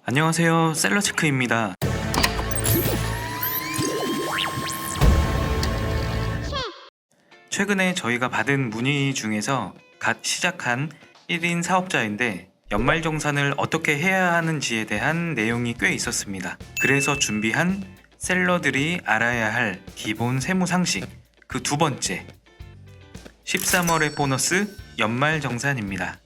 안녕하세요, 셀러체크입니다. 최근에 저희가 받은 문의 중에서 갓 시작한 1인 사업자인데 연말정산을 어떻게 해야 하는지에 대한 내용이 꽤 있었습니다. 그래서 준비한 셀러들이 알아야 할 기본 세무 상식, 그 두 번째, 13월의 보너스 연말정산입니다.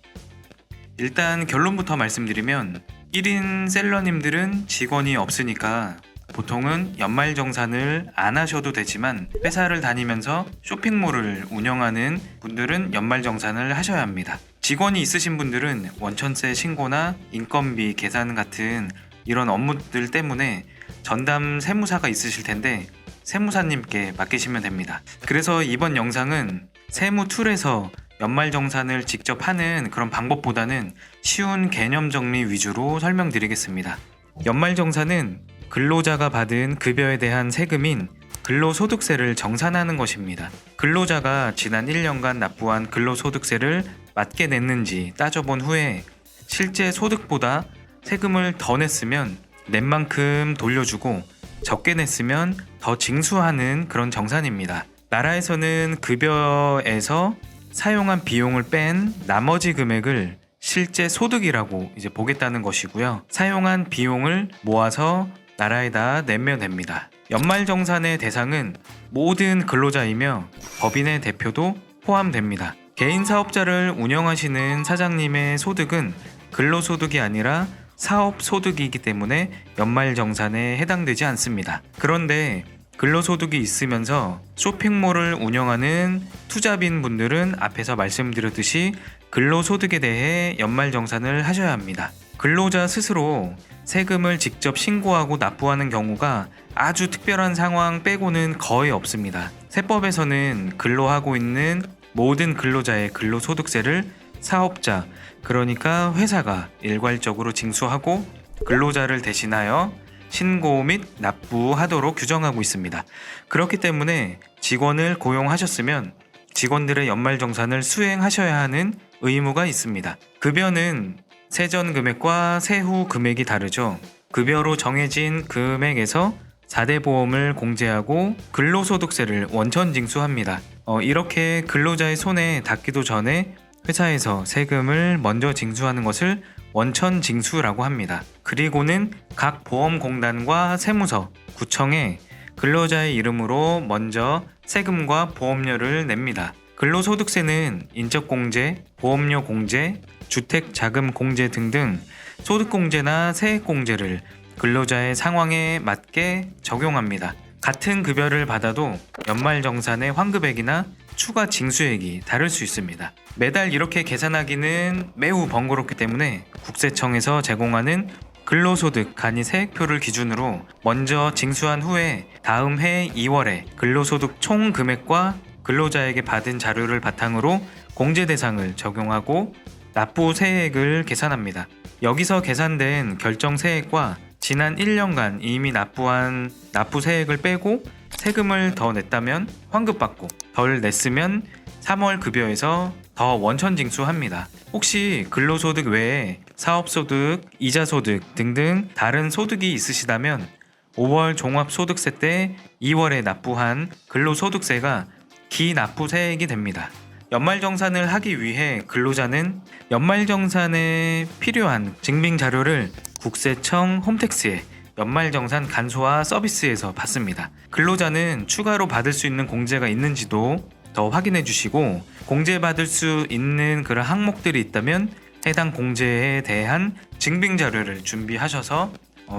일단 결론부터 말씀드리면 1인 셀러님들은 직원이 없으니까 보통은 연말정산을 안 하셔도 되지만 회사를 다니면서 쇼핑몰을 운영하는 분들은 연말정산을 하셔야 합니다. 직원이 있으신 분들은 원천세 신고나 인건비 계산 같은 이런 업무들 때문에 전담 세무사가 있으실 텐데 세무사님께 맡기시면 됩니다. 그래서 이번 영상은 세무 툴에서 연말정산을 직접 하는 그런 방법보다는 쉬운 개념 정리 위주로 설명드리겠습니다. 연말정산은 근로자가 받은 급여에 대한 세금인 근로소득세를 정산하는 것입니다. 근로자가 지난 1년간 납부한 근로소득세를 맞게 냈는지 따져본 후에 실제 소득보다 세금을 더 냈으면 낸 만큼 돌려주고 적게 냈으면 더 징수하는 그런 정산입니다. 나라에서는 급여에서 사용한 비용을 뺀 나머지 금액을 실제 소득이라고 보겠다는 것이고요. 사용한 비용을 모아서 나라에다 내면 됩니다. 연말정산의 대상은 모든 근로자이며 법인의 대표도 포함됩니다. 개인 사업자를 운영하시는 사장님의 소득은 근로소득이 아니라 사업소득이기 때문에 연말정산에 해당되지 않습니다. 그런데 근로소득이 있으면서 쇼핑몰을 운영하는 투잡인 분들은 앞에서 말씀드렸듯이 근로소득에 대해 연말정산을 하셔야 합니다. 근로자 스스로 세금을 직접 신고하고 납부하는 경우가 아주 특별한 상황 빼고는 거의 없습니다. 세법에서는 근로하고 있는 모든 근로자의 근로소득세를 사업자, 그러니까 회사가 일괄적으로 징수하고 근로자를 대신하여 신고 및 납부하도록 규정하고 있습니다. 그렇기 때문에 직원을 고용하셨으면 직원들의 연말정산을 수행하셔야 하는 의무가 있습니다. 급여는 세전 금액과 세후 금액이 다르죠. 급여로 정해진 금액에서 4대 보험을 공제하고 근로소득세를 원천 징수합니다. 이렇게 근로자의 손에 닿기도 전에 회사에서 세금을 먼저 징수하는 것을 원천 징수라고 합니다. 그리고는 각 보험공단과 세무서, 구청에 근로자의 이름으로 먼저 세금과 보험료를 냅니다. 근로소득세는 인적공제, 보험료 공제, 주택자금 공제 등등 소득공제나 세액공제를 근로자의 상황에 맞게 적용합니다. 같은 급여를 받아도 연말정산의 환급액이나 추가 징수액이 다를 수 있습니다. 매달 이렇게 계산하기는 매우 번거롭기 때문에 국세청에서 제공하는 근로소득 간이 세액표를 기준으로 먼저 징수한 후에 다음 해 2월에 근로소득 총 금액과 근로자에게 받은 자료를 바탕으로 공제 대상을 적용하고 납부 세액을 계산합니다. 여기서 계산된 결정 세액과 지난 1년간 이미 납부한 납부 세액을 빼고 세금을 더 냈다면 환급받고 덜 냈으면 3월 급여에서 더 원천 징수합니다. 혹시 근로소득 외에 사업소득, 이자소득 등등 다른 소득이 있으시다면 5월 종합소득세 때 2월에 납부한 근로소득세가 기납부세액이 됩니다. 연말정산을 하기 위해 근로자는 연말정산에 필요한 증빙자료를 국세청 홈택스에 연말정산 간소화 서비스에서 받습니다. 근로자는 추가로 받을 수 있는 공제가 있는지도 더 확인해 주시고 공제받을 수 있는 그런 항목들이 있다면 해당 공제에 대한 증빙자료를 준비하셔서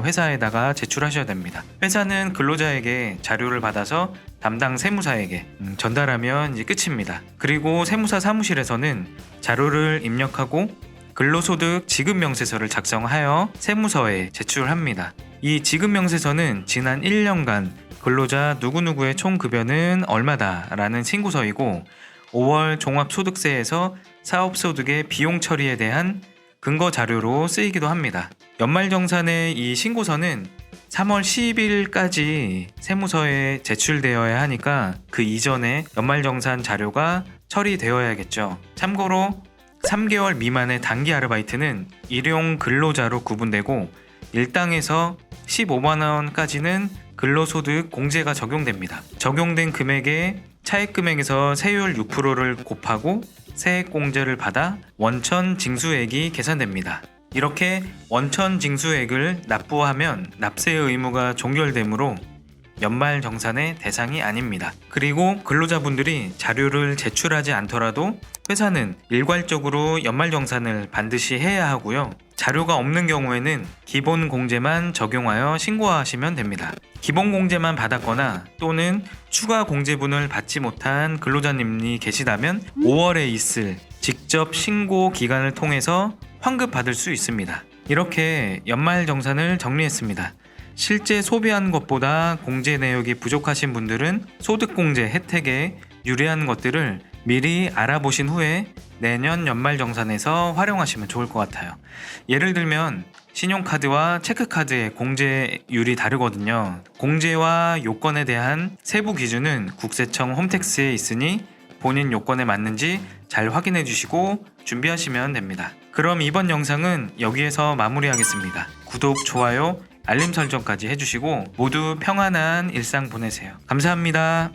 회사에다가 제출하셔야 됩니다. 회사는 근로자에게 자료를 받아서 담당 세무사에게 전달하면 이제 끝입니다. 그리고 세무사 사무실에서는 자료를 입력하고 근로소득 지급명세서를 작성하여 세무서에 제출합니다. 이 지급명세서는 지난 1년간 근로자 누구누구의 총급여는 얼마다 라는 신고서이고 5월 종합소득세에서 사업소득의 비용 처리에 대한 근거 자료로 쓰이기도 합니다. 연말정산의 이 신고서는 3월 10일까지 세무서에 제출되어야 하니까 그 이전에 연말정산 자료가 처리되어야겠죠. 참고로 3개월 미만의 단기 아르바이트는 일용 근로자로 구분되고 일당에서 15만원까지는 근로소득 공제가 적용됩니다. 적용된 금액에 차액 금액에서 세율 6%를 곱하고 세액공제를 받아 원천 징수액이 계산됩니다. 이렇게 원천 징수액을 납부하면 납세 의무가 종결되므로 연말정산의 대상이 아닙니다. 그리고 근로자분들이 자료를 제출하지 않더라도 회사는 일괄적으로 연말정산을 반드시 해야 하고요. 자료가 없는 경우에는 기본공제만 적용하여 신고하시면 됩니다. 기본공제만 받았거나 또는 추가 공제분을 받지 못한 근로자님이 계시다면 5월에 있을 직접 신고 기간을 통해서 환급받을 수 있습니다. 이렇게 연말정산을 정리했습니다. 실제 소비한 것보다 공제 내역이 부족하신 분들은 소득공제 혜택에 유리한 것들을 미리 알아보신 후에 내년 연말정산에서 활용하시면 좋을 것 같아요. 예를 들면 신용카드와 체크카드의 공제율이 다르거든요. 공제와 요건에 대한 세부 기준은 국세청 홈택스에 있으니 본인 요건에 맞는지 잘 확인해 주시고 준비하시면 됩니다. 그럼 이번 영상은 여기에서 마무리하겠습니다. 구독, 좋아요, 알림 설정까지 해주시고 모두 평안한 일상 보내세요. 감사합니다.